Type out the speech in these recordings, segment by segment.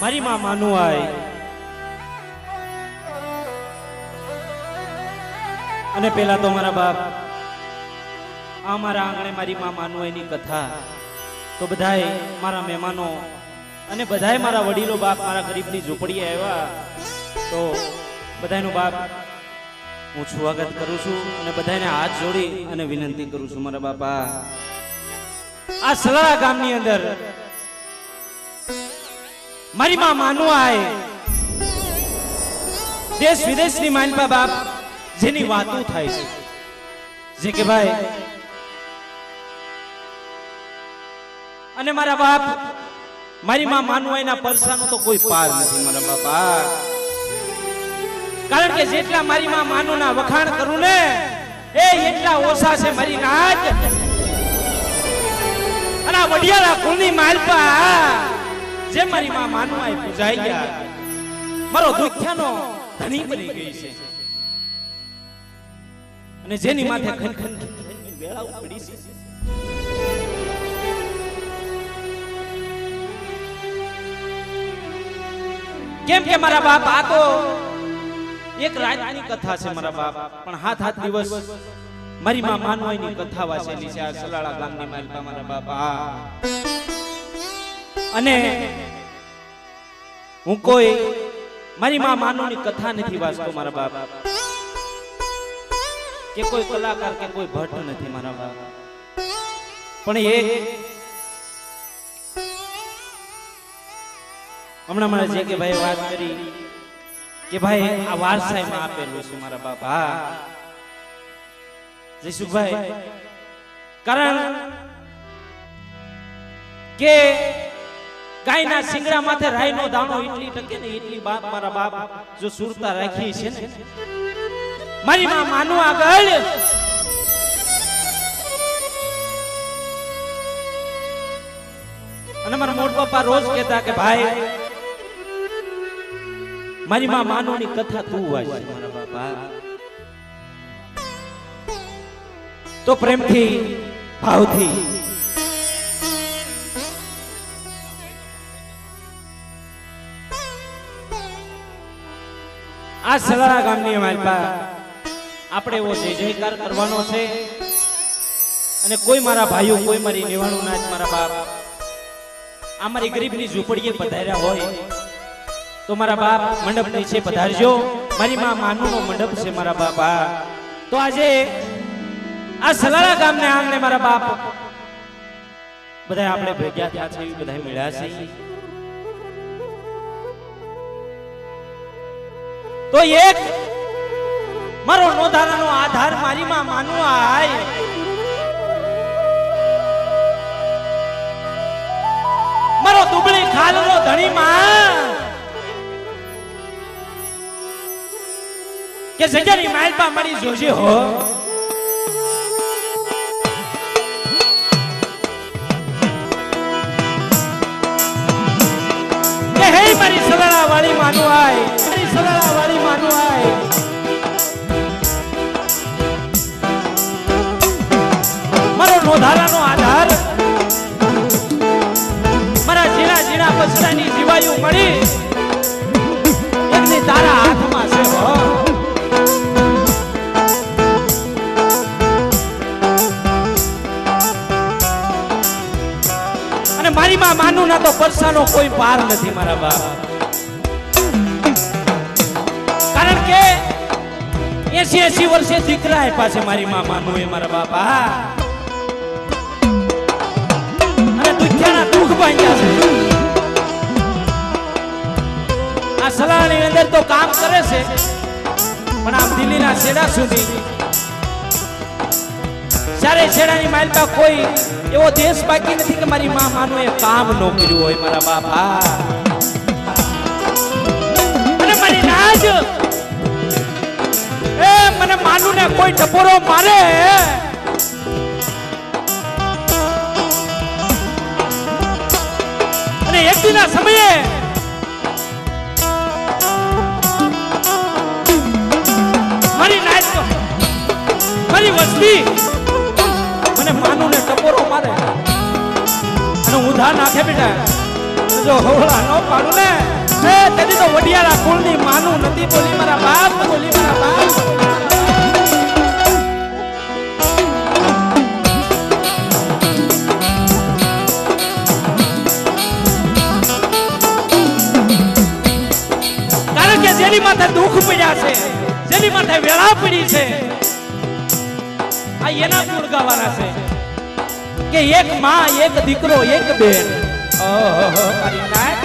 મારી માં માનું આય અને પેલા તો મારા બાપ અમારા આંગણે મારી માં માનું આયની કથા તો બધાય મારા મહેમાનો અને બધાય મારા વડીલો બાપ મારા ગરીબની ઝૂંપડીએ આવ્યા તો બધાયનો બાપ હું સ્વાગત કરું છું અને બધાને હાથ જોડી અને વિનંતી કરું છું મારા બાપા આ સલાળા ગામની અંદર મારી માં માનું આય દેશ વિદેશની માનપા બાપ જેની વાતો થાય છે જે કે ભાઈ અને મારા બાપ મારી માં માનું આયના પરસાનો તો કોઈ પાર નથી મારા બાપા કારણ કે જેટલા મારી માં માનું ના વખાણ કરું ને એ એટલા ઓછા છે મારી નાચ અને આ વડિયાળા કુળની માલપા જે મારી માં માનું આય પૂજાઈ ગયા મારો દુખ્યાનો ધણી બની ગઈ છે અને જેની માથે ખનખન વેળાઓ પડી છે કેમ કે મારા બાપ આ તો એક રાતની કથા છે મારા બાપ પણ હાથ હાથ દિવસ મારી માં માનવાઈની કથા વાંચેલી છે આ સલાળા ગામની માલપા મારા બાપ અને હું કોઈ મારી માં માનવની કથા નથી વાંચતો મારા બાપ કે કોઈ કલાકાર કે કોઈ ભટ્ટ નથી મારા બાપ પણ એક હમણાં મારા જે કે ભાઈ વાત કરી કે ભાઈ આ વારસાઈમાં આપેલું છે મારા બાપ હા જયસુખભાઈ કારણ કે ગાયના સિંગડા માથે રાઈનો દાણો એટલી ટકે ને એટલી બાપ મારા બાપ જો સુરતા રાખી છે ને મારી માં માનું આગળ અને મારા મોટ પપ્પા રોજ કહેતા કે ભાઈ મારી માં માનોની કથા તું વાંચ મારા બાપા તો પ્રેમથી ભાવથી આ સલાળા ગામની માલપા આપણે એવો જય જયકાર કરવાનો છે અને કોઈ મારા ભાઈઓ કોઈ મારી લેવાનું ના મારા બાપ આ મારી ગરીબની ઝૂંપડીએ પધાર્યા હોય તો મારા બાપ મંડપ નીચે પધારજો મારી માં માનુનો મંડપ છે મારા બાપા તો આજે આ સલાળા ગામને આંગણે મારા બાપ બધા આપણે ભેગા થયા છે બધા મળ્યા છે તો એક મારો નોંધારાનો આધાર મારી માં માનું આય મારો દુબળી ખાલનો ધણી માં કે જગ્યાની માલપા મળી જોજે હો કે હે મારી સલાળા વાળી માનું આય મારી સલાળા વાળી માનું આય મારો નોંધારાનો આધાર મારા ઝીણા ઝીણા પછડાની જીવાયું મળી એમની તારા હાથમાં છે હો અને મારી માં માનું ના તો પરસાનો કોઈ પાર નથી મારા બાપ કારણ કે 80 વર્ષે દીકરા આપ્યા છે મારી માં માનું એ મારા બાપા અને દુખ્યાના દુઃખ બાંધ્યા છે આ સલાળાની અંદર તો કામ કરે છે પણ આમ દિલ્હીના છેડા સુધી ચારે છેડાની માલપા કોઈ એવો દેશ બાકી નથી કે મારી માં માનું એ કામ ન કર્યું હોય મારા બાપા અને મારી નાજ એ મને માનું ને કોઈ ટપોરો મારે અને એક દિના સમયે મારી નાજ મારી વસ્તી મને માનું ને ટપોરો મારે અને ઉધા નાખે બેટા જો હોળા ન પાડું ને એ તેથી તો વડિયાળા કુળની માનું નથી બોલી મારા બાપ બોલી મારા બાપ. કારણ કે જેની માથે દુઃખ પડ્યા છે, જેની માથે વેળા પડી છે, આ એના ગુણ ગાવાના છે કે એક માં, એક દીકરો, એક બેન. ઓહો મારી નાથ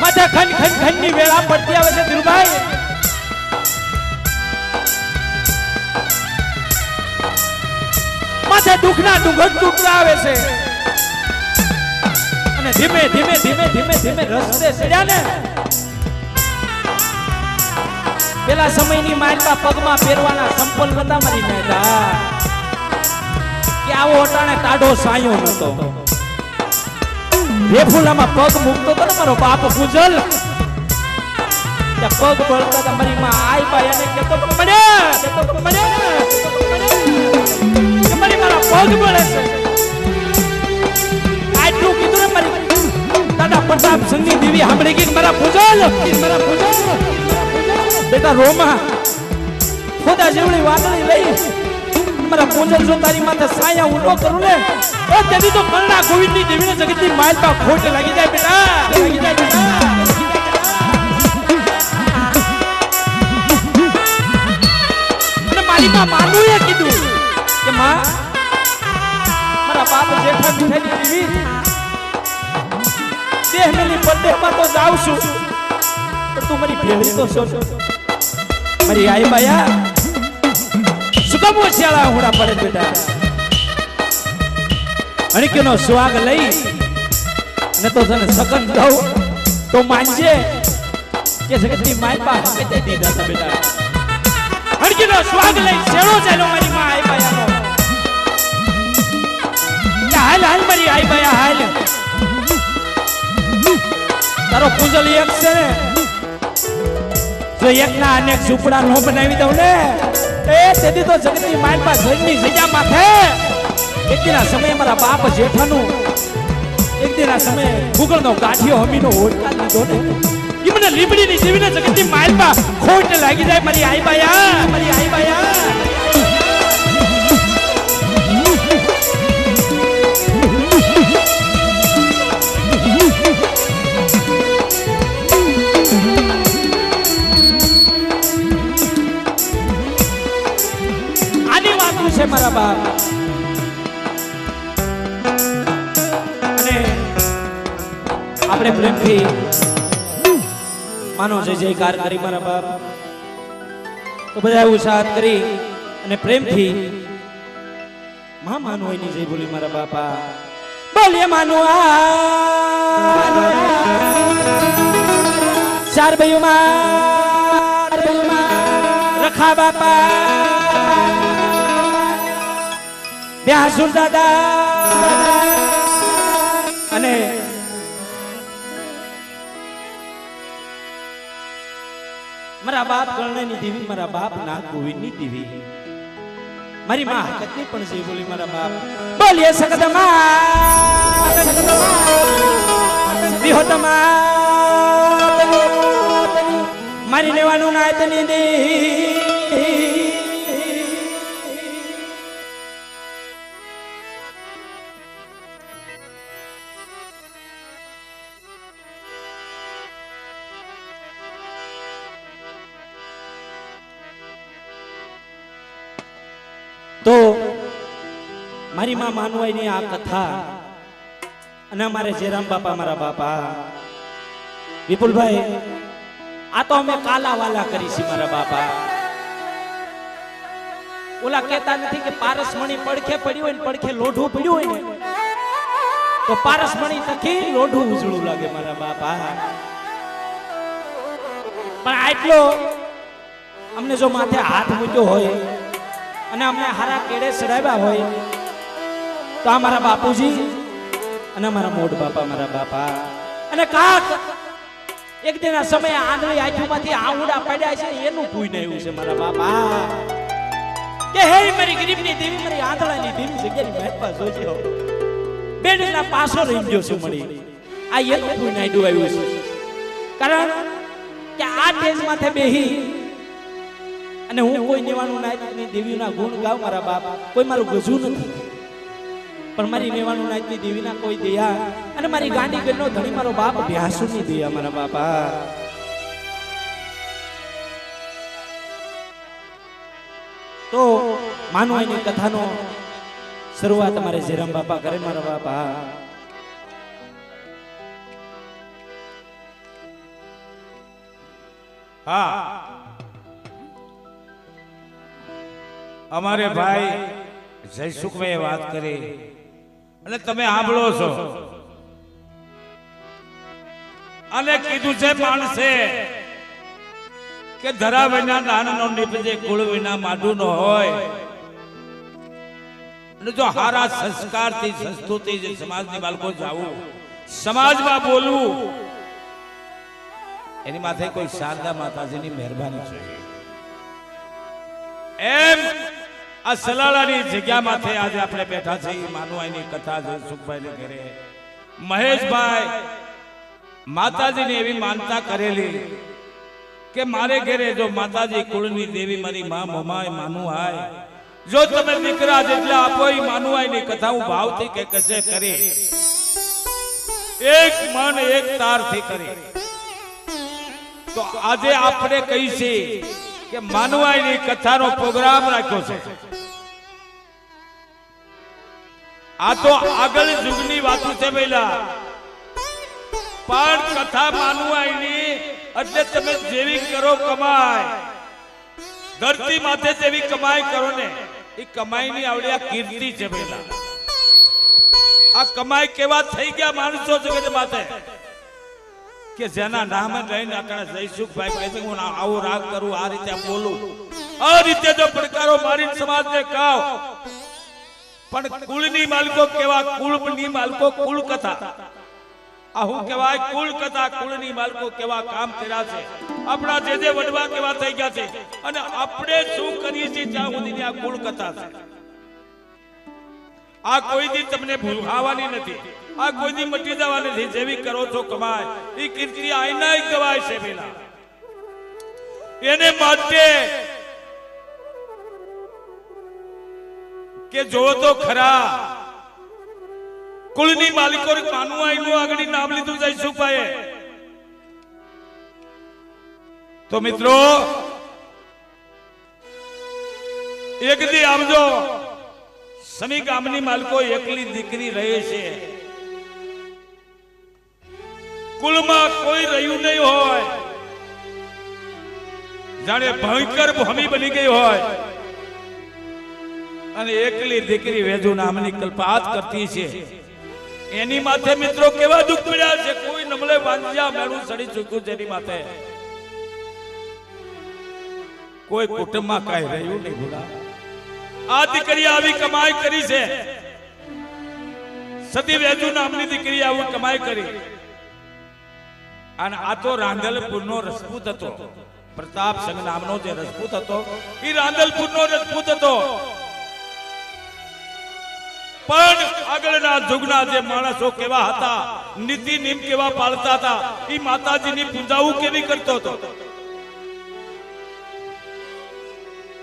માથે ખન ખન ખન ની વેળા પડતી આવે છે ધીરુભાઈ. માથે દુઃખના ડુંગર તૂટતા આવે છે અને ધીમે ધીમે ધીમે ધીમે ધીમે રસ્તે ચડ્યા ને પેલા સમયની માલપા પગમાં પહેરવાના સંપલ નતા મારી નાતા કે આવો અટાણે ટાઢો સાયો નતો. રેફુલામાં પગ મૂકતો તો ને મારો બાપ પૂજલ કે પગ બળતા તમારી માં આઈ બાયાને કેતો મને કે મારી મારા પગ બળે છે. આટલું કીધું ને મારી દાદા પ્રતાપ સિંહની દેવી સાંભળી ગઈ મારા પૂજલ બેટા રોમા ખોદા જેવડી વાદળી લઈ મારા પૂજલ જો તારી માથે સાયા ઊંડો કરું ને તો તેની તો કરુણા ગોવિંદની દેવીને જગતની માલપા ખોટ લાગી જાય બેટા, લાગી જાય બેટા. અને મારી માં માનું એ કીધું કે માં મારા બાપ જેઠા મીઠાની દેવી દેહ મેલી બર્થડેમાં તો જાઉં છું પણ તું મારી ભેળી તો છો મારી આઈ બાયા સુકમ ઓછાળા હોડા પડે બેટા. અણકીનો સ્વાગ લઈ અને તો તને સકન દઉં તો માનજે કે જગતની માલપા હકે તે દીધા હતા બેટા. અણકીનો સ્વાગ લઈ શેડો ચાલ્યો મારી માં આઈ બાયાનો કે હાલ હાલ મારી આઈ બાયા હાલ તારો પૂજલ એક છે ને જો એકના અનેક ઝૂંપડા નો બનાવી દઉં ને એ તેથી તો જગતની માલપા ઘરની જગ્યા માથે એક દિના સમયે મારા બાપ જેઠાનું એક દિના સમયે ગુગળનો ગાંઠિયો હમીનો ઓળખા લીધો ને એ મને લીમડીની જીવીને જગતની માલપા ખોટ લાગી જાય મારી આઈ બાયા, મારી આઈ બાયા. છે મારા બાપ અને આપણે પ્રેમથી માનો જય જયકાર કરી મારા બાપ તો બધા એવું સાથ કરી અને પ્રેમથી માનો હોય ની જય બોલી મારા બાપા બોલીએ માનો ચાર ભાઈઓમાં રખા બાપા વ્યાસુર દાદા અને મારા બાપ કર્ણની દેવી, મારા બાપ નાગ ગોવિંદની દેવી, મારી માં હકતની પણ છે બોલી મારા બાપ બોલીએ સકદમા વિહોતમા મારી લેવાનું નાયતની દેવી. તો મારી માં માનવાઈની આ કથા અને અમારે જેરામ બાપા મારા બાપા વિપુલભાઈ આ તો અમે કાલા વાલા કરી છે મારા બાપા. ઓલા કહેતા નથી કે પારસમણી પડખે પડ્યું હોય ને પડખે લોઢું પડ્યું હોય ને તો પારસમણી તકી લોઢું ઉજળું લાગે મારા બાપા. પણ આટલો અમને જો માથે હાથ મૂક્યો હોય અને અમને હારા કેડે ચડાવ્યા હોય તો આ મારા બાપુજી અને મારા મોઢ બાપા મારા બાપા અને કાક એક દિના સમયે આંધળી આંખોમાંથી આંગુડા પડ્યા છે એનું પૂઈને આવ્યું છે મારા બાપા કે હે મારી ગરીબની દેવી, મારી આંધળાની દેવી જગ્યાની મહેરબાન જોજો બેડના પાસો રહી ગયો છું મળી આ એક પુનાયડું આવ્યું છે. કારણ કે આ ટેજ માથે બેહી અને હું કોઈ નેવાનું નાયકની દેવીના ગુણ ગાવ મારા બાપ, કોઈ મારું ગજુ નથી, પણ મારી નેવાનું નાયકની દેવીના કોઈ દયા અને મારી ગાંડી ગણનો ધણી મારો બાપ ભ્યાસુની દયા મારા બાપા. તો માનવાની કથાનો શરૂઆત અમારે જેરામ બાપા કરે મારા બાપા. હા, અમારે ભાઈ જયસુખભાઈએ વાત કરી અને તમે સાંભળો છો. અને કીધું છે માણસે કે ધરા વિના દાનનો નીપજે, કુળ વિના માડું નો હોય. અને જો હારા સંસ્કારથી સંસ્કૃતિ સમાજની બાળકો જાવું, સમાજમાં બોલવું, એની માથે કોઈ શારદા માતાજીની મહેરબાની જોઈએ. એમ આ સલાલાની જગ્યા માથે આજે આપણે બેઠા છીએ. માનવાઈની કથા છે સુખભાઈની ઘરે. મહેશભાઈ માતાજીની એવી માનતા કરેલી કે મારે ઘરે જો માતાજી કુળની દેવી મારી માં મમાય માનું આય, જો તમે દીકરા જેટલા આપો એ માનવાઈની કથા હું ભાવથી કે કશે કરી, એક મન એક તારથી કરી. તો આજે આપણે કહી છે કે માનવાઈની કથાનો પ્રોગ્રામ રાખ્યો છે. આ તો આગળ યુગની વાતો છે પહેલા, પણ કથા માનવાઈની એટલે તમે જેવી કરો કમાય, ધરતી માથે જેવી કમાઈ કરો ને એ કમાઈની આવડે આ કીર્તિ છે પહેલા. આ કમાઈ કેવા થઈ ગયા માણસો જગત માથે કે જેના નામ લઈને આકડા જયસુખભાઈ કહે છે હું આવો રાગ કરું, આ રીતે બોલું, આ રીતે જો પડકારો મારી સમાજને કહો. પણ કુળની માલકો કેવા, કુળની માલકો કુળ કથા, આ હું કહેવાય કુળ કથા, કુળની માલકો કેવા કામ કર્યા છે, આપણા જે વડવા કેવા થઈ ગયા છે, અને આપણે શું કરીએ છીએ ત્યાં સુધીની આ કુળ કથા છે. આ કોઈ દી તમને ભૂલાવાની નથી, આ કોઈ દી મટી જવાની નથી. જેવી કરો છો કમાય એ કીર્તિ આઈના ગવાય છે પેલા. એને માટે કે જો તો ખરા કુળની માલિકો માનવાઈનું આગળ નામ લીધું જયસુખભાઈએ. તો મિત્રો એક દી આવજો, સમી ગામની માલકો એકલી દીકરી રહે છે, કુલમાં કોઈ રહ્યું નહીં હોય, જાણે ભયંકર ભૂમિ બની ગઈ હોય, અને એકલી દીકરી વેજુ નામની કલ્પાત કરતી છે. એની માથે મિત્રો કેવા દુઃખ પડ્યા છે. કોઈ નમલે વાંજ્યા મેળું સડી ચૂક્યું છે એની માથે. કોઈ કુટુંબમાં કઈ રહ્યું નહીં ભૂલા. આ દીકરી આવી કમાઈ કરી છે, સતી વેજુ નામની દીકરી આવું કમાઈ કરી. અને આ તો રાંધલપુરનો રજપૂત હતો, પ્રતાપ સંઘ નામનો જે રજપૂત હતો એ રાંધલપુરનો રજપૂત હતો. પણ આગળના યુગના જે માણસો કેવા હતા, નીતિ નિયમ કેવા પાળતા હતા, એ માતાજીની પૂજાઓ કેવી કરતો હતો.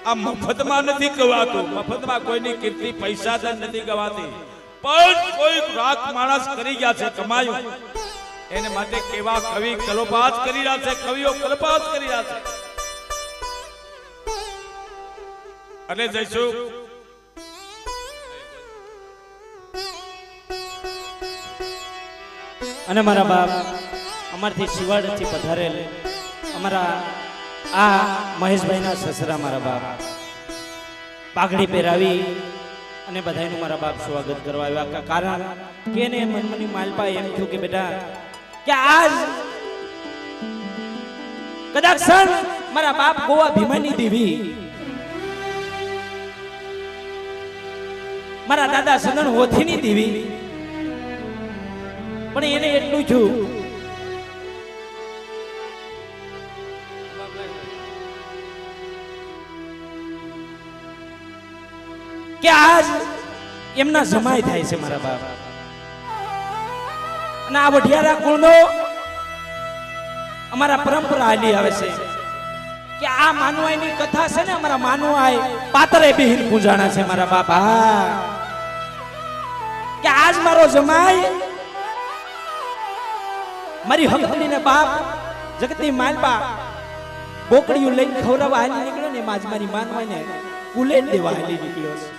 આ મફતમાં નથી ગવાતું, મફતમાં કોઈની કીર્તિ પૈસા જ નથી ગવાતી, પણ કોઈ રાખ માણસ કરી ગયા છે, કમાયું. એને માટે કેવા કવિ કલ્પાત કરી રહ્યા છે, કવિઓ કલ્પાત કરી રહ્યા છે. અને જઈશું અને મારા બાપ અમારથી શિવાડથી પધારેલ અમારા આ મહેશભાઈના સસરા મારા બાપ પાઘડી પહેરાવી અને બધાયનું મારા બાપ સ્વાગત કરવા આવ્યા. કારણ કે એને મનમની માલપા એમ થયું કે બેટા કે આજ કદાચ મારા બાપ ગોવા ભીમાની દેવી, મારા દાદા સદન હોથીની દેવી, પણ એને એટલું થયું કે આજ એમના જમાઈ થાય છે મારા બાપ. અને આ વઢિયારા કુળનો અમારા પરંપરા હાલી આવે છે કે આ માનવાઈની કથા છે ને અમારા માનવાઈ પાતરે બેહીન પૂજાણા છે મારા બાપા કે આજ મારો જમાઈ મારી હકડીને બાપ જગતની માલબા બોકડીયું લઈને ખવરાવા હાલી નીકળ્યો ને આજ મારી માનવાઈને કુલે દેવા હાલી નીકળ્યો છે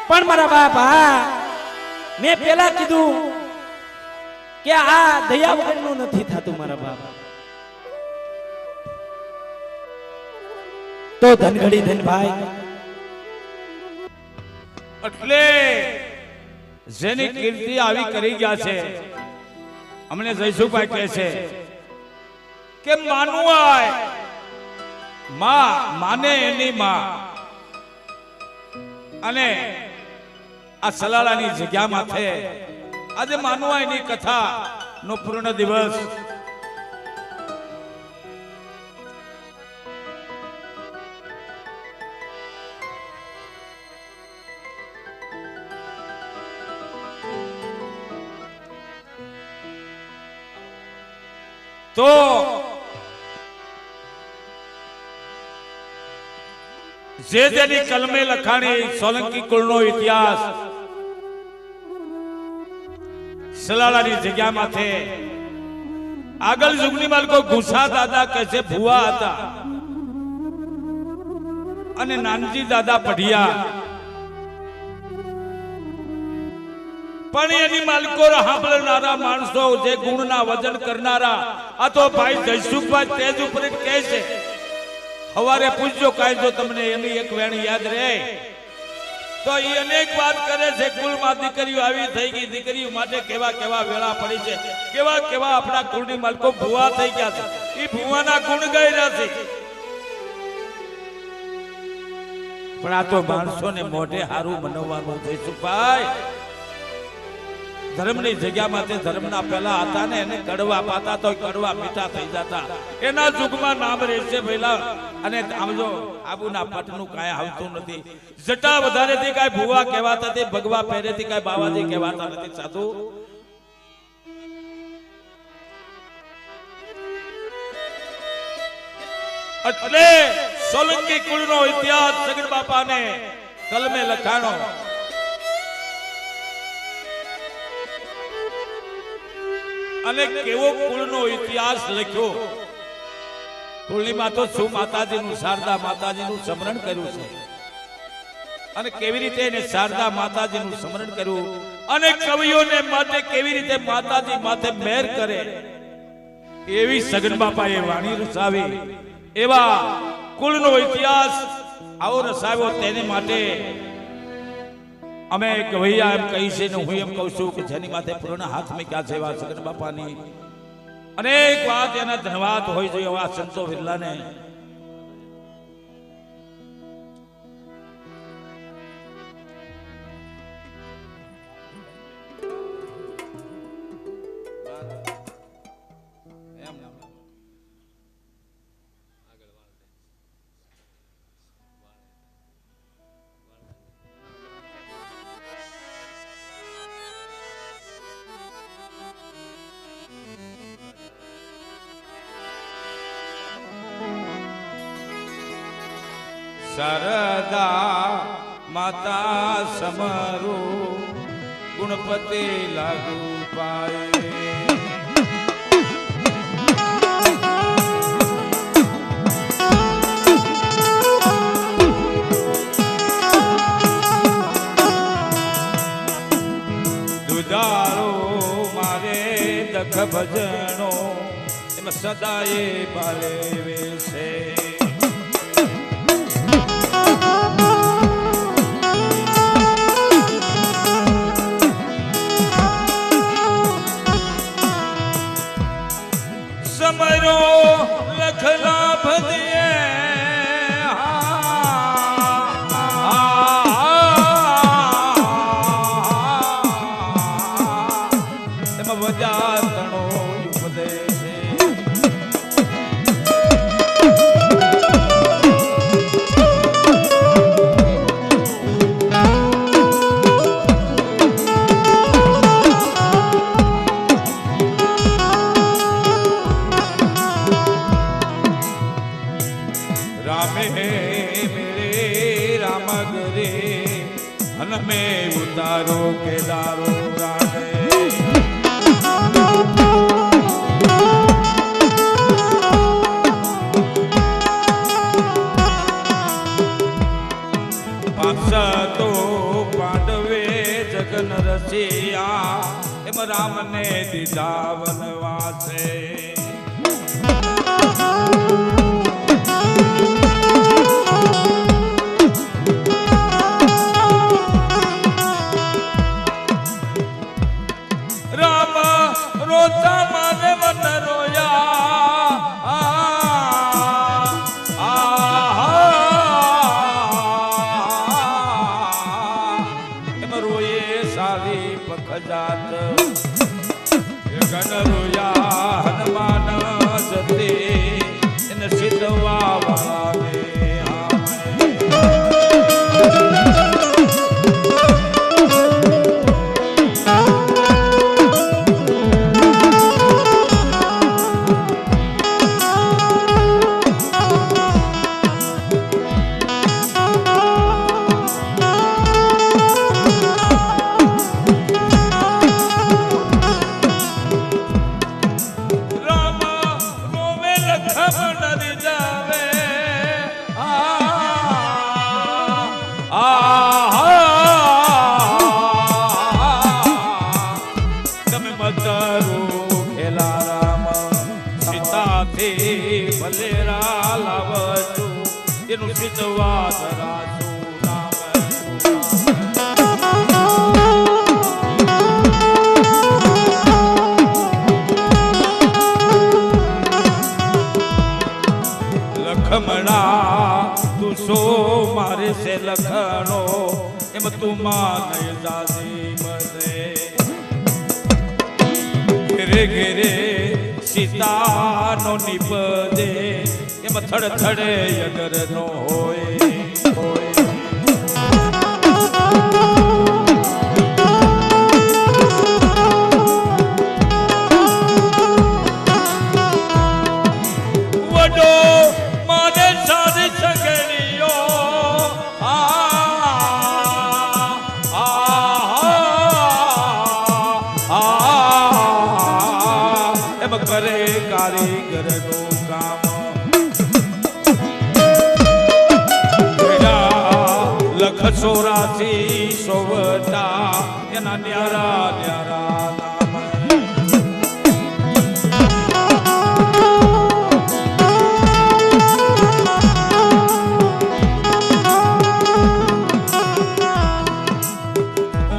પણ મારા બાપા મેં પેલા કીધું કે આ દયા વગરનું નથી થતું મારા બાપા તો ધનગડી ધનભાઈ એટલે જેની કીર્તિ આવી કરી ગયા છે અમને જયસુભાઈ કહે છે કે માનવાય માને એની માં અને આ સલાલાની જગ્યામાં છે આજે માનવાયની કથા નો પૂર્ણ દિવસ તો જે જેની કલમે લખાણી સોલંકી કુળનો ઇતિહાસ સલાલાની જગ્યામાં છે આગળ યુગની માલકો ગુસા દાદા કહે છે ભુવા હતા અને નાનજી દાદા પઢિયા પણ એની માલકો સાંભળનારા માણસો જે ગુણના વજન કરનારા આ તો ભાઈ જયસુખભાઈ તેજ ઉપર કહે છે સવારે પૂછજો કાંઈ જો તમને એની એક વેણ યાદ રહે તો એ અનેક વાત કરે છે કુળમાં દીકરીઓ આવી થઈ ગઈ દીકરીઓ માટે કેવા કેવા વેળા પડી છે કેવા કેવા આપણા કુળની માલકો ભુવા થઈ ગયા છે એ ભુવાના ગુણ ગાઈ રહ્યા છે પણ આ તો માણસોને મોઢે હારું મનવવાનું જયસુખભાઈ ધર્મની જગ્યામાં ધર્મના પહેલા હતા ને એને કડવા પાતા તો કડવા મીઠા થઈ જતા એના યુગમાં નામ રહેશે પહેલા અને આમ જો આબુના પટનું કાંઈ આવતું નથી જટા વધારેથી કાંઈ ભુવા કહેવાતા નથી ભગવા પહેરેથી કાંઈ બાવાજી કહેવાતા નથી સાધુ એટલે સોલંકી કુળનો ઇતિહાસ સગડ બાપાને કલમે લખાણો અને કેવો કુળનો ઇતિહાસ લખ્યો કુળની તો શું માતાજીનું શારદા માતાજીનું સ્મરણ કર્યું છે અને કેવી રીતે એને શારદા માતાજીનું સ્મરણ કર્યું અને કવિઓને માટે કેવી રીતે માતાજી માથે મહેર કરે એવી સગન બાપાએ વાણી રસાવી એવા કુળનો ઇતિહાસ આવો રસાવ્યો તેને માટે અમે કવૈયા એમ કહી છે ને હું એમ કહું છું કે જેની માથે પૂર્ણ હાથ મૂક્યા છે એવા સગન બાપાની અનેક વાત એના ધન્યવાદ હોય છે એવા સંતો વિરલાને શારદા માતા સમરો ગુણપતિ લાગુ પાય દુધારો મારે દખ ભજણો એમાં સદાય બાલે વેસે સમરો લખલા ભદિયે એમાં વજા તણો ઉપદેશ અને મેં ઉતારો કેદારો રાગે તો પાંડવે જગન રસિયા એમ રામને દીધા વનવાસે રામ રોતા માને વન રોયા ગણ રોયા હનુમાન જતે એને સિદ્ધવા વાળાને ભલેરા લાવજો એનું સિદ્ધવા ધરાજો લખમણા તું સો મારે સે લખણો એમ તું માને જાજી મને ઘેરે ઘેરે સીતાનો નિપજે એમ થડ થડે અગર નો હોય વડો માને સારી સગડીઓ એમ કરે કારીગર નું કામ લખ 84 સોવટા એના ન્યારા ન્યારા નામ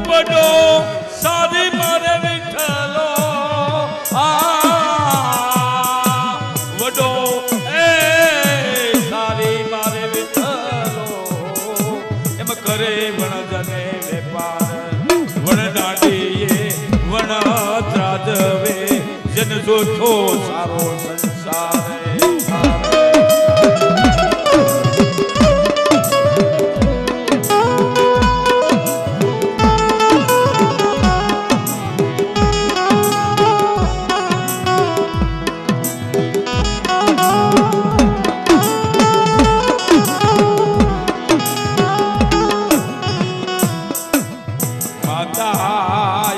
વડો સારી મારે વિઠ્ઠલો વડો એ સારી મારે વિઠ્ઠલો એમ કરે વણજને વેપાર વણ દાંડીએ વણ ત્રાજવે જન જોથો સારો સંસાર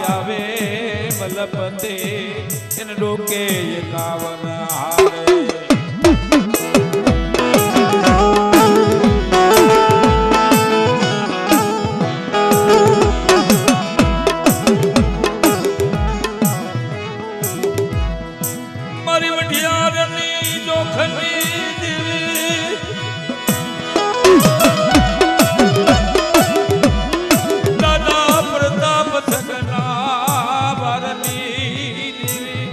આવે બલપતે એને ડોકે 51 હારે મારી વઢિયારની જોખની દીવી દાદા પ્રતાપ છગના વારની દીવી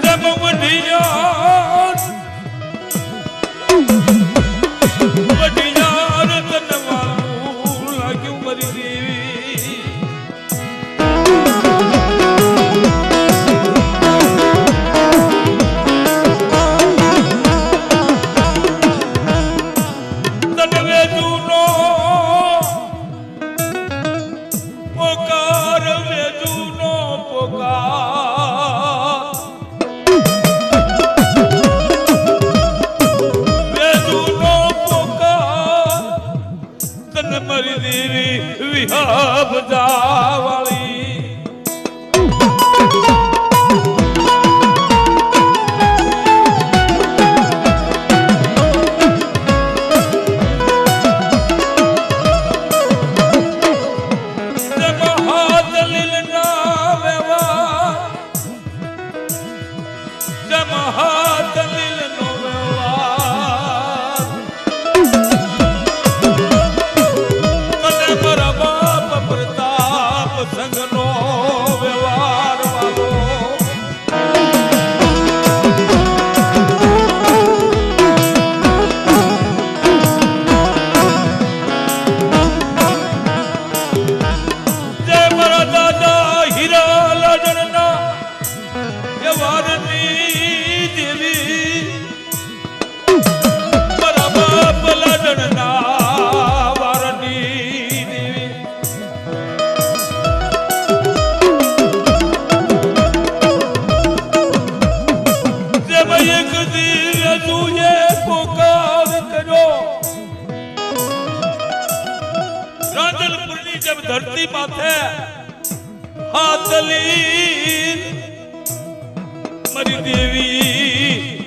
જબ વઢિયાર તનવાળું લાગ્યું મારી દેવી પોકાર દેવી વિહબ જાવાળી धरती माथे हाथ लीन मरी देवी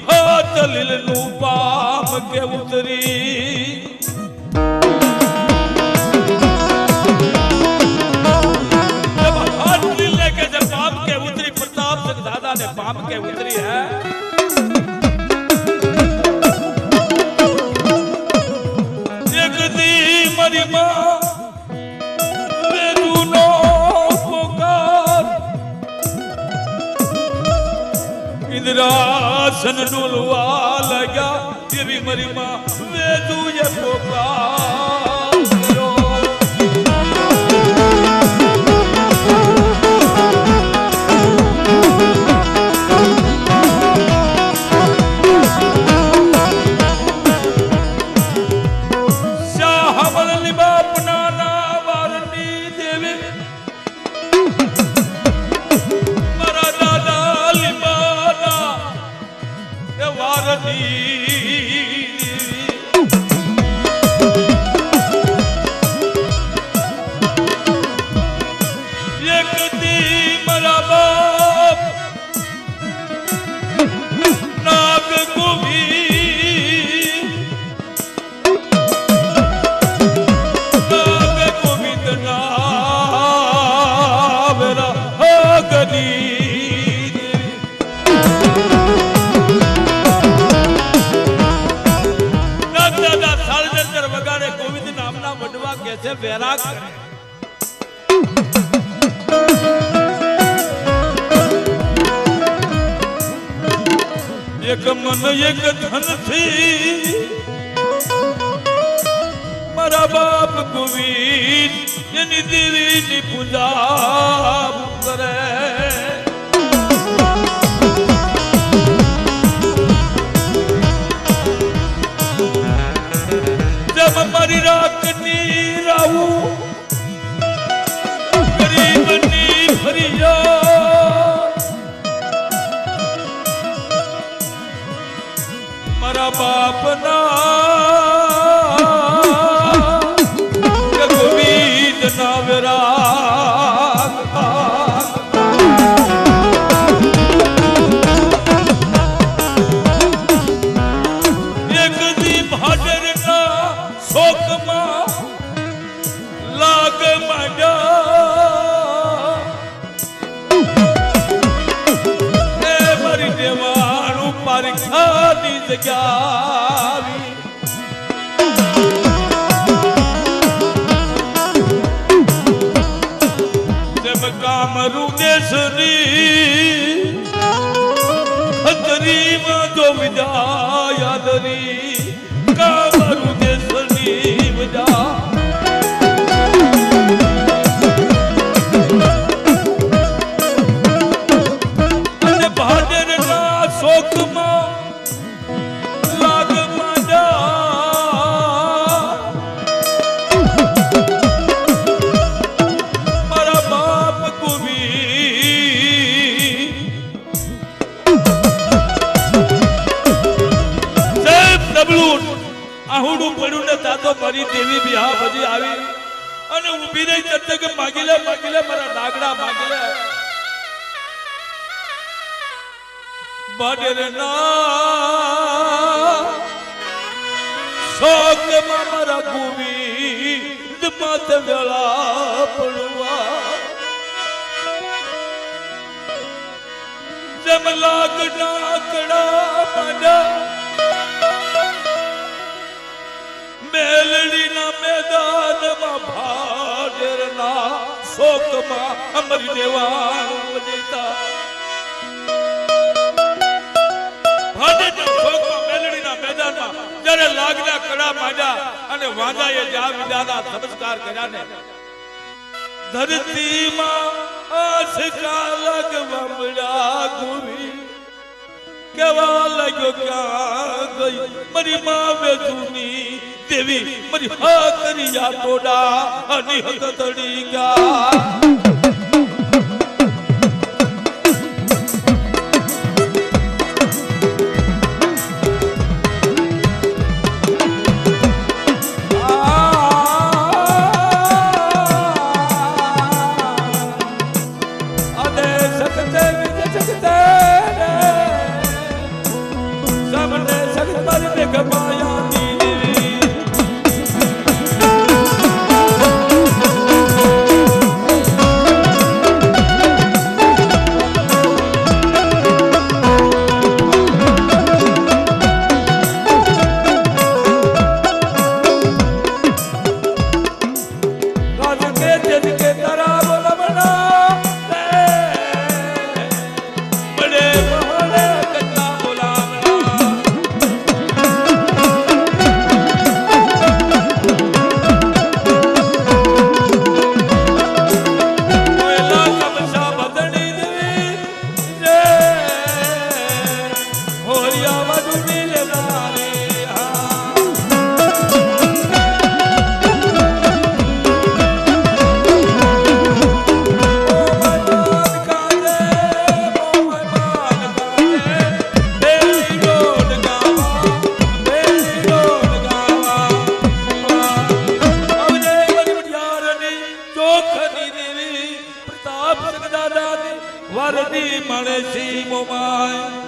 हाथ लील नु पाम के उतरी जब हाथ लील लेके जब पाम के उतरी प्रताप सिंह दादा ने पाम के उतरी है एक दी मरी मां इंद्रासन डोलवा लगा ये भी मरी मां वे तुझे पुकारो शाह बदली बापना ना वारनी देवी मरा दादा लिबाना वारनी एक दी मरा बाप नाग गोभी नाग गोविंद ना मेरा गनी गोविंद नामना वडवा कैसे वैराग करे एक मन एक धन थी मारा बाप गोविंद यानी देवी नी पूजा करे जब मरी राकनी राहू गरीबनी फरिया मरा बाप ना गोविंद ना विराग एक दी भाडर ना शोक लाग मांडा मरी देवाणु पारिखा दी जगावी जब कामरू देशनी हतरी में जो विदाया दरी कामरू देशनी विदा આહુડું પડ્યું ને તાતો મારી દેવી બિહા ભજી આવી અને ઊભી રહી જતે કે માગી લે મારા નાગડા માગી લે બાડેર ના શોક મારા ગુવી માથે વેળા પડવા જમ લાગડા કડા માડા મેલડીના મેદાનમાં ભાડેરના શોકમાં અમરી દેવાણ જતા ભાડેરના શોકમાં મેલડીના મેદાનમાં જ્યારે લાગડા કડા માડા અને વાંજાએ જા વિદાના નમસ્કાર કર્યા ને ધરતીમાં આસકા લગવા મળ્યા ગુરી કેવા લાગ્યો ક્યાં ગઈ મારી માં વેચુની દેવી મારી હા કરી યા ટોડા અને હક તડી ગયા વરદી મળે સી મોમાય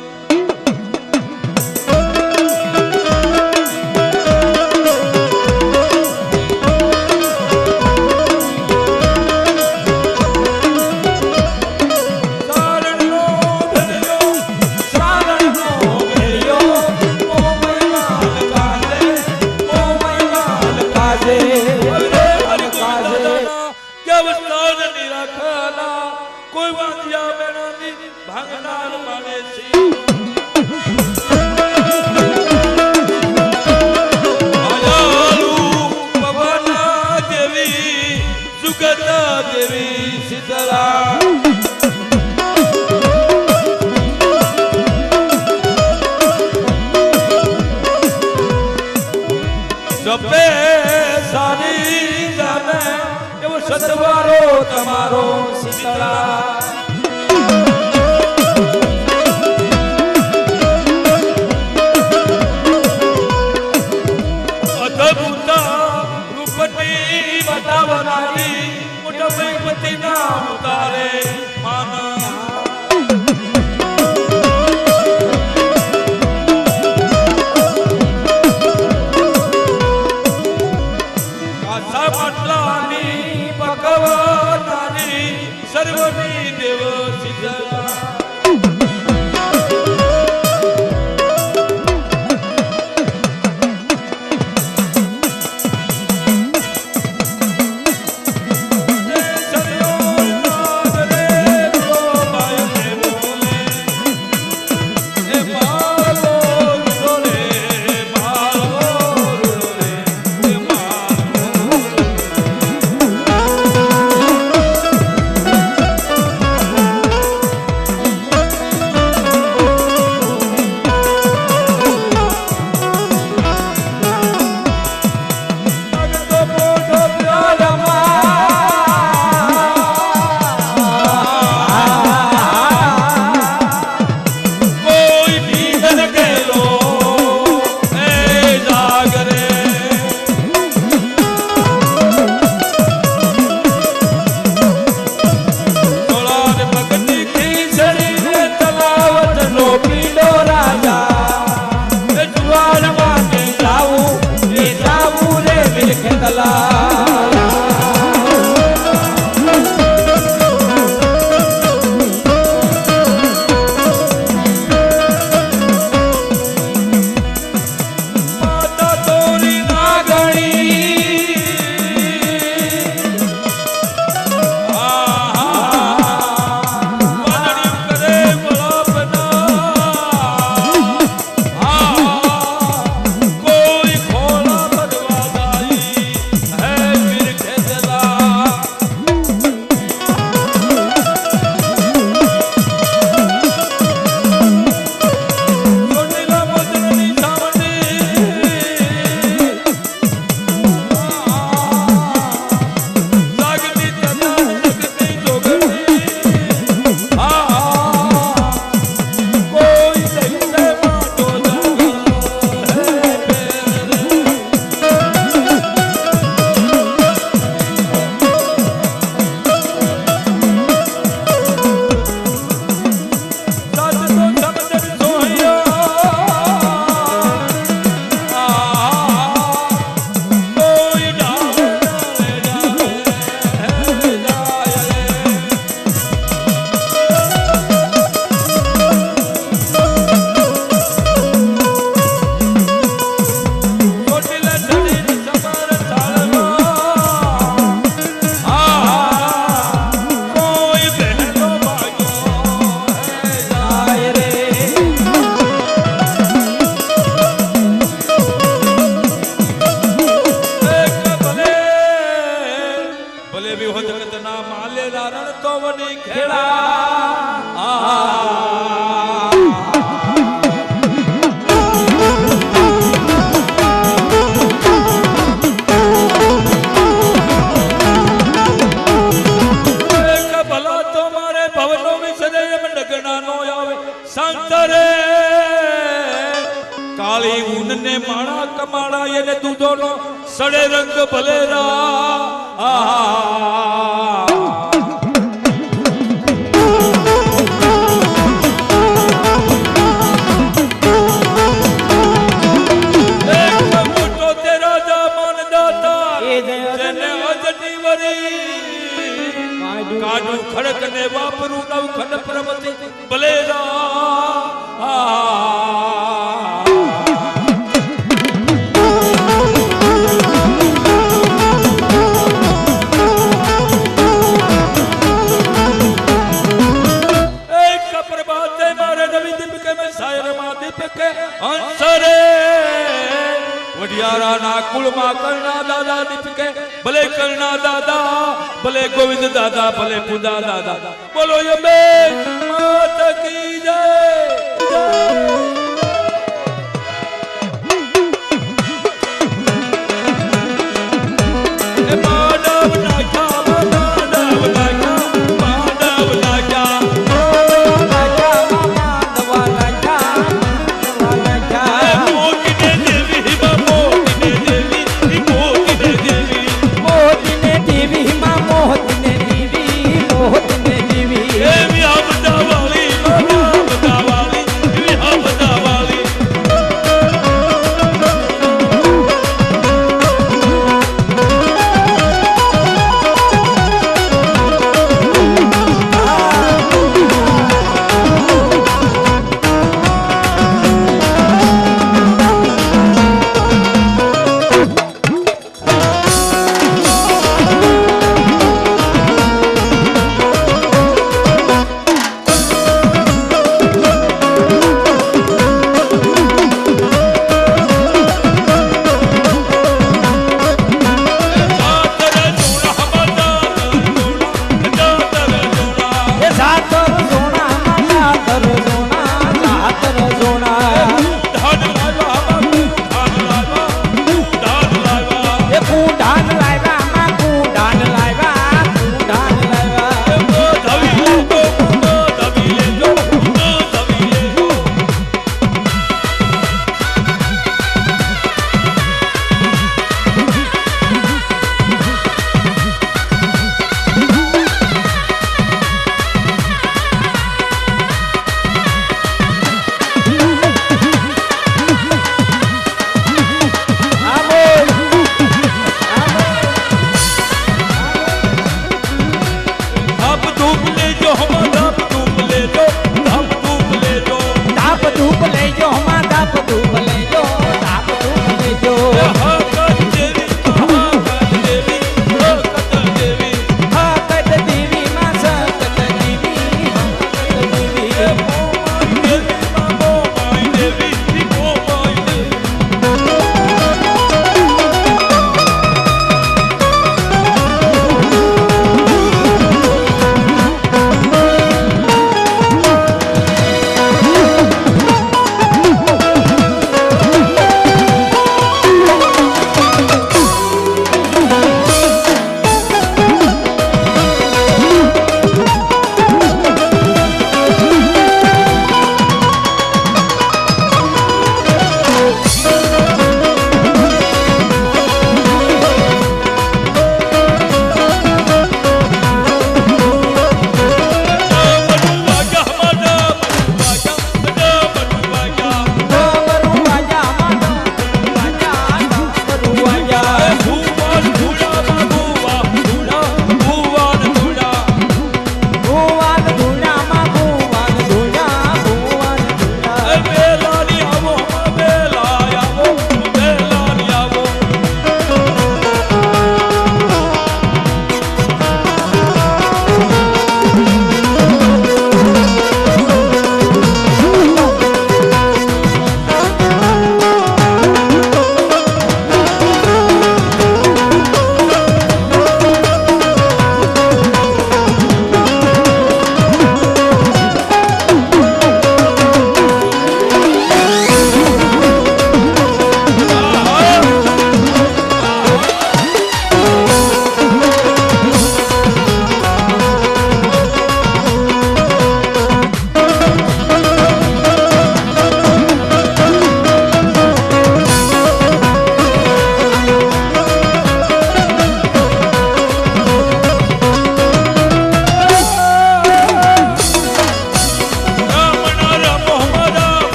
કોઈ વાંધ્યા બેનાની ભાંગનાર માને છે આયાલુ પવના દેવી સુગતા દેવી શીતળા સપે સારી જાને એવો સતવારો તમારો શીતળા બનાવનારી મોટા ભયપતિ નામ તારે માના કાસા માટલાની પકવનારી સર્વની દેવ શીતળા ભલે બી હો જગત ના માલે નારણ તો વની ખેડા સંતરે કાળી ઊનને માણા કમાડા એને દૂધોનો સડે રંગ ભલેરા એક મોટો તે રાજા માનદાતા જેને અજટી વરી કાઢું ખડક ને વાપરું નવ ખંડ પ્રમતિ બલેરા એક પ્રભાતે મારે નવી દીપ કે મેં શાયર માં દીપ કે અંસરે વઢિયારા ના કુળમાં કરણા દાદા દીપ કે ભલે કરણા દાદા ભલે ગોવિંદ દાદા ભલે પુદા દાદા બોલો યમે માત કી જય એ માનવ નાખ્યા માનવ નાખ્યા માનવ નાખ્યા મોહત ને દેવી એવી આપદા વાળી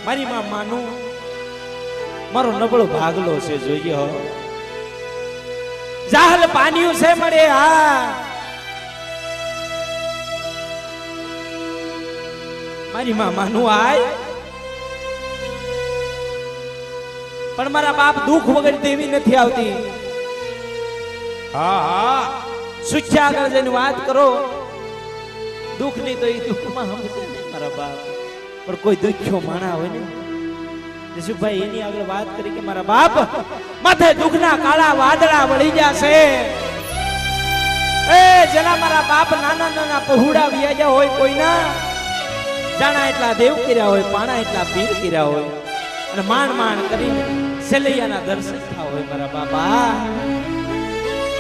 મારી માં માનું મારો નબળો ભાગલો છે જોઈએ હો જાહલ પાનિયું છે મળે હા મારી માં માનું આય પણ મારા બાપ દુઃખ વગર દેવી નથી આવતી હા હા સુખ્યા આગળ જઈને વાત કરો દુઃખ નહીં તો એ દુઃખમાં સમજે ને મારા બાપ પણ કોઈ દુખ્યો માણા હોય ને જસુભાઈ એની આગળ વાત કરી કે મારા બાપ માથે દુઃખના કાળા વાદળા વળી જશે એ જેના મારા બાપ નાના નાના પહોળા વ્યાજા હોય કોઈના જાણા એટલા દેવ કર્યા હોય પાણા એટલા પીર કર્યા હોય અને માંડ માંડ કરીને સેલૈયાના દર્શન થયા હોય મારા બાપા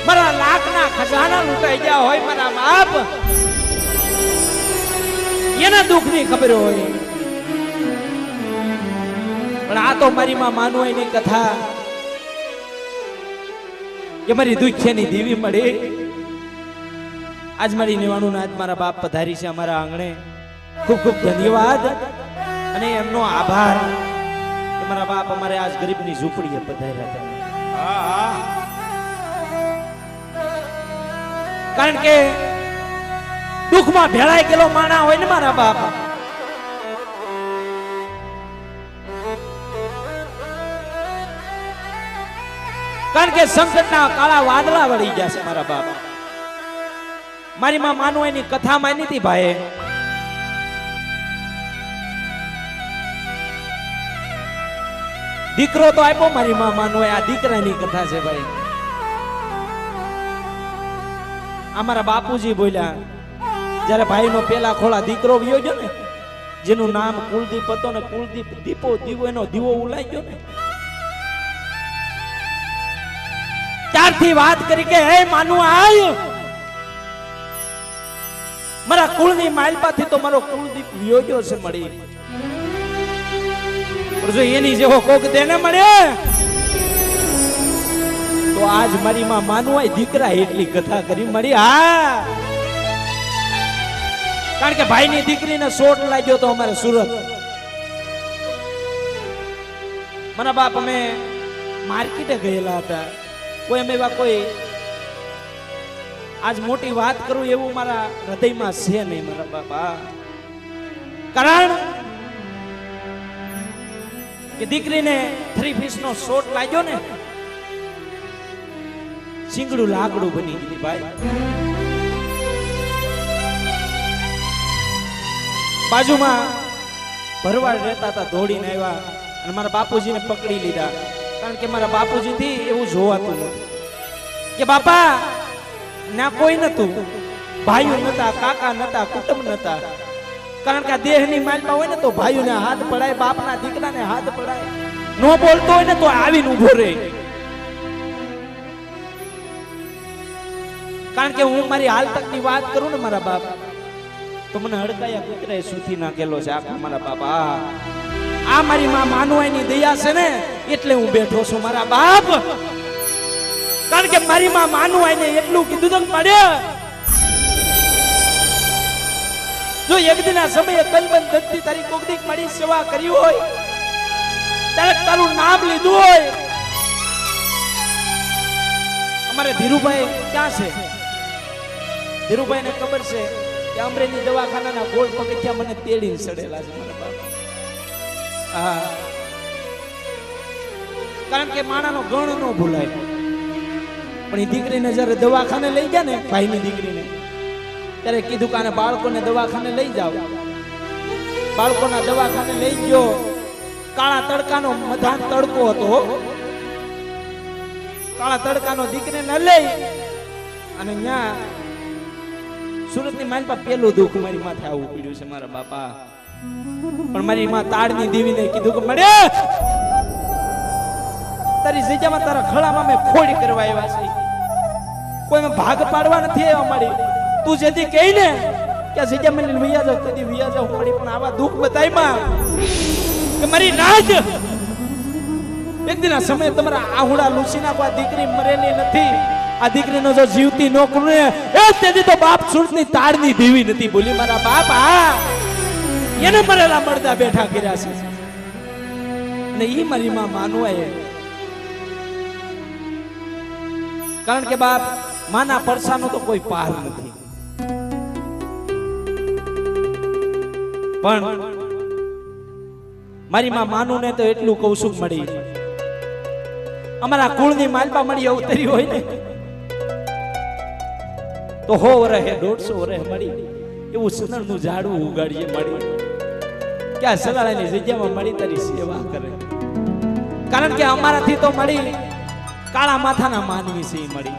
મારા લાખના ખજાના લૂંટાઈ ગયા હોય મારા બાપ એના દુઃખની ખબર હોય પણ આ તો મારી માં માનવાની કથા કે મારી દુખ્યાની દેવી મળી આજ મારી નિવાણું નાથ મારા બાપ પધારી છે અમારા આંગણે ખૂબ ખૂબ ધન્યવાદ અને એમનો આભાર કે મારા બાપ અમારે આજ ગરીબની ઝૂંપડીએ પધાર્યા હતા હા હા કારણ કે દુઃખમાં ભેળાઈ ગયેલો માણા હોય ને મારા બાપ કારણ કે સંકટના કાળા વાદળા વળી ગયા છે મારા બાપ મારી માં માનવા એની કથા માની હતી ભાઈ દીકરો તો આપ્યો મારી માં માનવા આ દીકરાની કથા છે ભાઈ અમારા બાપુજી બોલ્યા જ્યારે ભાઈનો પેલા ખોળા દીકરો વિયો ગયો ને જેનું નામ કુલદીપ હતો ને કુલદીપ દીપો દીવો એનો દીવો ઉલાઈ ગયો ને ત્યારથી વાત કરી કે હે માનું આય મારા કુળની માલપાથી તો મારો કુલદીપ વિયો ગયો છે મળી પણ જો એની જેવો કોક દેને મળે તો આજ મારી માં માનવાય દીકરા એટલી કથા કરી મળી હા કારણ કે ભાઈની દીકરીને શોટ લાગ્યો તો અમારે સુરત મારા બાપ અમે માર્કેટે ગયેલા હતા કોઈ અમે એવા કોઈ આજ મોટી વાત કરું એવું મારા હૃદયમાં છે નહીં મારા બાપા કારણ કે દીકરીને 3 પીસ નો શોટ લાગ્યો ને સિંગડું લાકડું બની ગઈ ભાઈ બાજુમાં ભરવાડ રહેતા હતા દોડીને આવ્યા અને મારા બાપુજીને પકડી લીધા કારણ કે મારા બાપુજીથી એવું જોવાતું નથી કે બાપા ના કોઈ નતું ભાઈઓ નતા કાકા નતા કુટુંબ નતા કારણ કે આ દેહની માલમાં હોય ને તો ભાઈઓને હાથ પડાય બાપના દીકરાને હાથ પડાય નો બોલતો હોય ને તો આવીને ઊભો રહે કારણ કે હું મારી હાલ તકની વાત કરું ને મારા બાપ તો મને હડકાયા કૂતરાએ સૂથી નાખેલો છે આખા મારા બાપા આ મારી માં માનવાની દયા છે ને એટલે હું બેઠો છું મારા બાપ કારણ કે મારી માં માનવાને એટલું કીધું તો પડે જો એક દિના સમયે કલબંધ ધરતી તારી કોકદીક મારી સેવા કરી હોય ત્યારે તારું નામ લીધું હોય અમારે ધીરુભાઈ ક્યાં છે ધીરુભાઈ ને ખબર છે કે અમરેલી દવાખાનાના ગોળ પગથિયા મને તેડીને સડેલા છે મારા બાપા હા કારણ કે માણાનો ગણ ન ભૂલાય પણ એ દીકરીને જ્યારે દવાખાને લઈ ગયા ને ભાઈની દીકરીને ત્યારે કીધું કે આને બાળકોને દવાખાને લઈ જાઓ બાળકોના દવાખાને લઈ ગયો કાળા તડકાનો મધાન તડકો હતો કાળા તડકાનો દીકરીને લઈ અને ત્યાં સુરતની મારી પાસે પેલું દુઃખ મારી માથે આવવું પડ્યું છે મારા બાપા પણ મારી માં તાળની દેવીને કીધું કે મળે તારી જગ્યામાં તારા ખળામાં મેં ખોડી કરવા આવ્યા છે કોઈ ભાગ પાડવા નથી આવ્યા મારી તું જેથી કહી ને કે આ જગ્યા મને વિયા જાવ તેથી વિયા જાવ મારી પણ આવા દુઃખ બતાયમાં કે મારી રાજ એક દિન આ સમય તમારા આહુડા લૂસી નાખવા દીકરી મરેલી નથી આ દીકરીનો જો જીવતી નો કરું એ તેથી તો બાપ સુરતની તાળની દેવી નથી બોલી મારા બાપ આ એને મરેલા મળતા બેઠા કર્યા છે ને ઈ મારી માં માનવાય. કારણ કે બાપ માના પરસાનો તો કોઈ પાર નથી. પણ મારી માં માનું ને તો એટલું કૌશુક મળી, અમારા કુળની માલપા મળી અવતરી હોય ને તો 100 વર્ષે 150 વર્ષે મળી એવું સનળનું ઝાડવું ઉગાડીએ મળી, ક્યાં સલાળાની જગ્યામાં મળી તારી સેવા કરે. કારણ કે અમારાથી તો મળી કાળા માથાના માનવી છે મળી,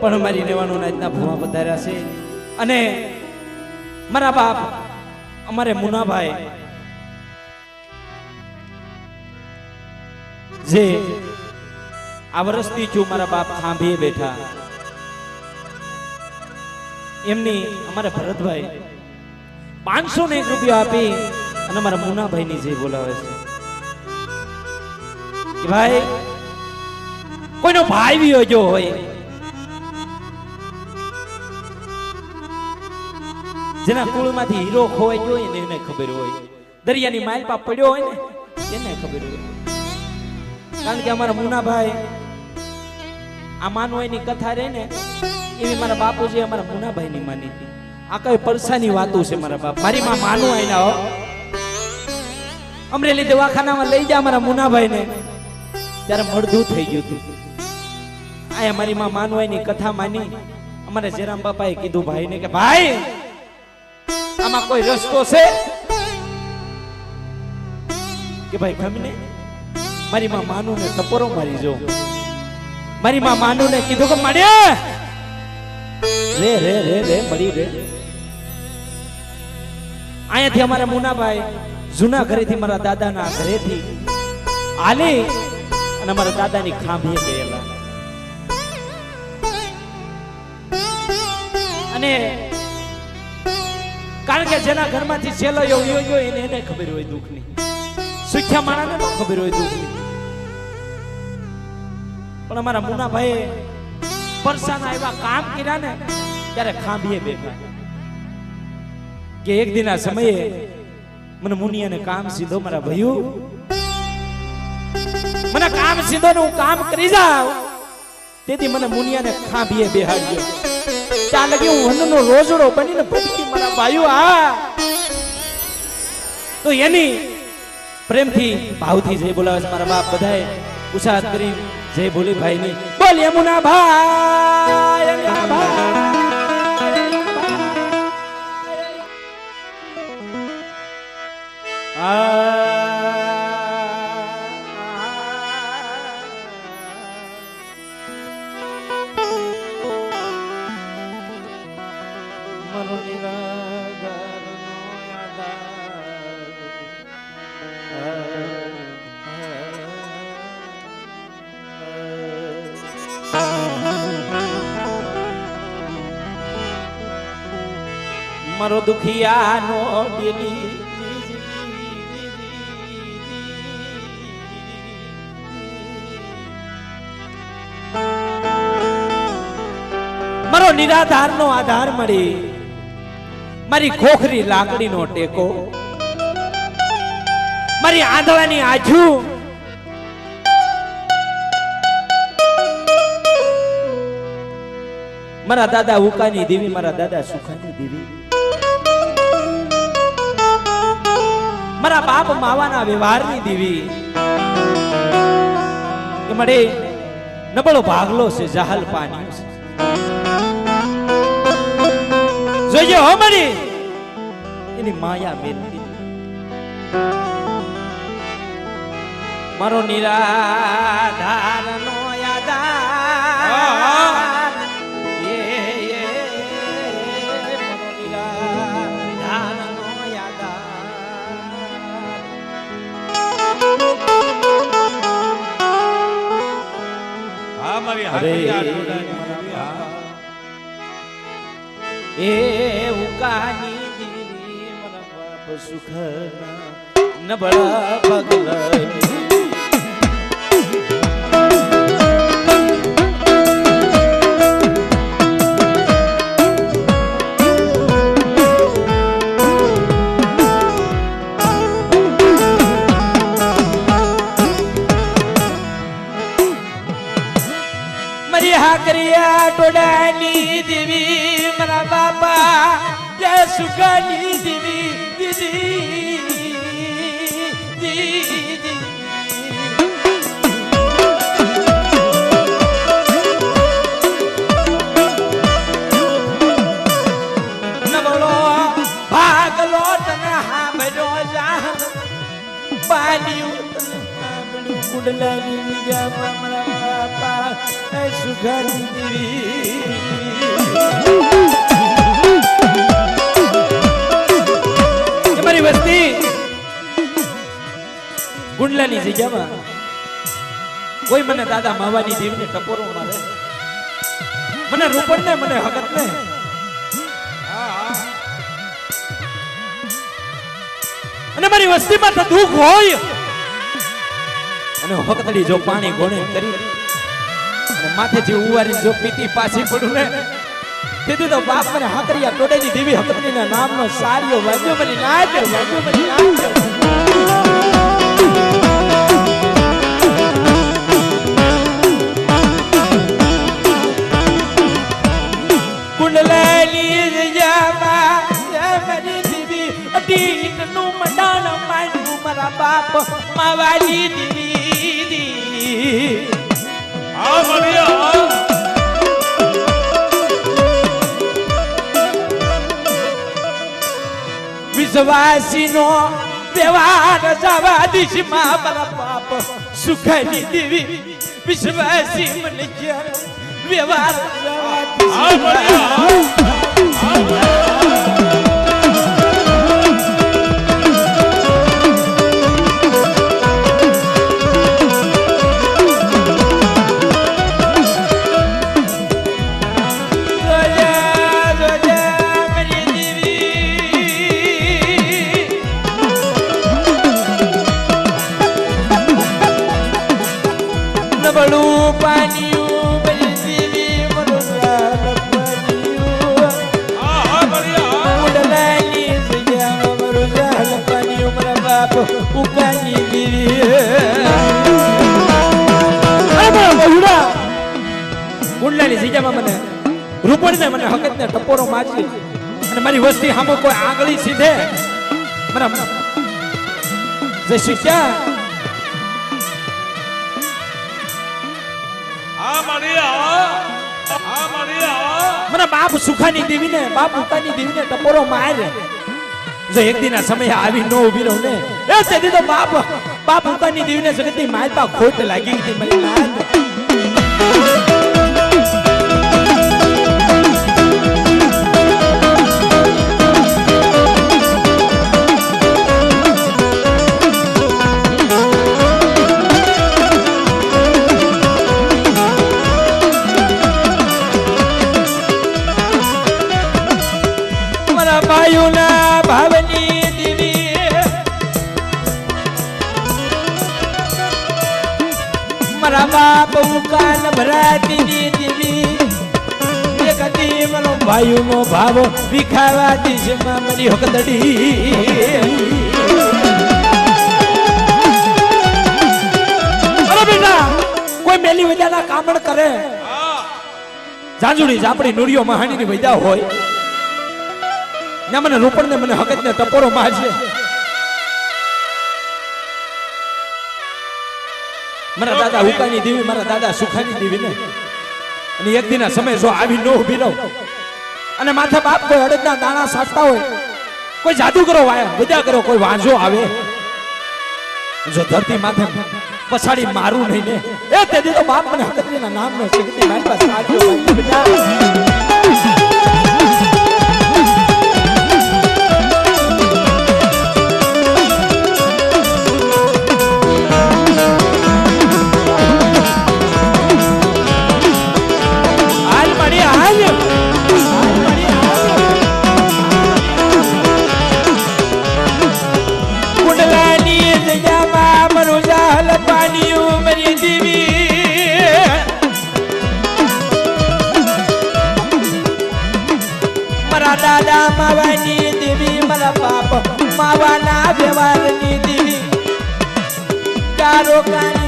પણ અમારી નેવાનું નાચના ભૂમા પધાર્યા છે. અને મારા બાપ અમારે મુનાભાઈ જે આ વર્ષથી છું મારા બાપ ખાંભીએ બેઠા, એમની અમારે ભરતભાઈ 501 રૂપિયા આપી અને અમારા મુનાભાઈ ની જે બોલાવે છે કે ભાઈ કોઈનો ભાઈ વિયો જો હોય, જેના કુળમાંથી હીરો ખોવાઈ ગયો હોય ને એને ખબર હોય, દરિયાની માલપા પડ્યો હોય ને એને ખબર હોય. કારણ કે અમારા મુનાભાઈ આ માનવાઈની કથા રહે ને એવી મારા બાપુજી અમારા મુનાભાઈ ની માની હતી. આ કઈ પરસાની વાતો છે મારા બાપ. મારી માં માનવાઈ ના હો, અમરેલી દવાખાનામાં લઈ જા મારા મુનાભાઈ ને ત્યારે મળધું થઈ ગયું હતું. આ મારી માં માનવાઈ ની કથા માની અમારે જેરામ બાપાએ કીધું ભાઈ ને કે ભાઈ આમાં કોઈ રસ્તો છે કે ભાઈ ખમને મારી માં માનું ને ટપોરો મારી જો. મારી માં માનું ને કીધું કે મળે રે રે રે રે મળી રે. અહીંયાથી અમારા મુનાભાઈ જૂના ઘરેથી મારા દાદાના ઘરેથી આલી અને અમારા દાદાની ખાંભીએ ગયેલા. અને કારણ કે જેના ઘરમાંથી છેલ્લો યોગ્યો એને ખબર હોય દુઃખની, સુખ્યા માણાને ન ખબર હોય દુઃખની. પણ અમારા મુનાભાઈ પરસાના એવા કામ કર્યા ને ત્યારે ખાંભીએ બેઠા કે એક દિના સમયે મને મુનિયાને કામ સીધો મારા ભાઈઓ મને કામ સીધો ને હું કામ કરી જાઉં તેથી મને મુનિયાને ખાંભીએ બેહાડ્યો. ત્યાં લગી હું વનનો રોજડો બનીને ભટકી મારા ભાઈઓ આ તો એની પ્રેમથી ભાવથી જય બોલાવે છે મારા બાપ. બધાએ ઉત્સાહ કરી જય બોલી ભાઈ ની બોલ યમુના ભાઈ યમુના ભાઈ. મનો નિરાધારનો મારો દુખિયાનો દિલી મારો નિરાધારનો આધાર મળી, મારી ખોખરી લાકડીનો ટેકો, મારી આંધળાની આજુ, મારા દાદા ઉકાની દેવી, મારા દાદા સુખાની દેવી, મારા બાપ માવાના વ્યવહારની દેવી કે મળે નબળો ભાગલો છે જહાલ પાણી છે. જોજો હો મળી એની માયા મેલતી મારો નિરાધારનો આધાર એ મારો નિરાધારનો આધાર. હા મારી એ ઉકાની દીવી મારા બાપ સુખના નબળા પગલા ટોડાની દેવી મારા બાપા જય સુખાની દેવી દીદી નવલો ભાગલો તને હાંભળ્યો જા પાડ્યું કુંડલાની જગ્યામાં મારા બાપા સુખાની દેવી તમારી વસ્તી કુંડલાની જગ્યામાં કોઈ મને દાદા માવાની દેવને ટપોરો મારે મને રૂપણને મને હકતને અને મારી વસ્તીમાં તો દુઃખ હોય અને હકતડી જો પાણી ગોણે કરી અને માથેથી ઉવારી જો પીતી પાછી પડું ને તેથી તો બાપ મને હાકરિયા ટોડેની દેવી હકતડીના નામનો સારીઓ વાગ્યો મને નાચ કુંડલાની જગ્યામાં મારી દેવી અડીનનું મંડાણ માંડ્યું મારા બાપ માવાલી દેવી આ મરિયા વિશ્વાસીનો વ્યવહાર જવા દિશમાં મારા બાપ સુખાની દેવી વિશ્વાસી મને ક્યારે વ્યવહાર જવા આ મરિયા નબળું પાણીયું મારી દેવી મનોરા પાણીયું આ મરિયા ઉડલાની જગ્યામાં મનોરા પાણીયું મારા બાપ ઉકાની દેવી કુંડલાની જગ્યામાં મને રૂપણને મને હકતને ટપોરો મારી અને મારી વસ્તી સામે કોઈ આંગળી સીધે મારા જય શિષ્યા મને બાપ સુખાની દેવીને બાપ ઉતાની દેવીને ટપોરો મારે જો એક દિના સમય આવી ન ઉભી રહું ને એ તેથી તો બાપ ઉતાની દેવીને જગતની માલપા ખોટ લાગી હતી મારી નાથ ભાવની દેવી મારા બાપ ઉકાન ભરાતી દેવી એક હતી મારો ભાઈનો ભાવ વિખાવા દિશમાં મારી હકદડી અરે બેટા કોઈ મેલી વજાના કામણ કરે જાંજુડી જાપડી નુરિયો મહાણીની વજા હોય ના મને રૂપણને મને હકતને ટપોરો મારશે મારા દાદા ઉકાની દેવી મારા દાદા સુખાની દેવી ને અને એક દિના સમય જો આવી ન ઉભી રહો અને માથે બાપ કોઈ અડદના દાણા સાટતા હોય કોઈ જાદુ કરો વાયા બધા કરો કોઈ વાંજો આવે જો ધરતી માથે પછાડી મારું નહીં ને એ તેથી તો બાપ મને હકતના નામનો શીખતી મારી પાસે આવ્યો બેટા દાદા માવાની દેવી મારા બાપ માવાના વ્યવહારની દેવી ચારો કાન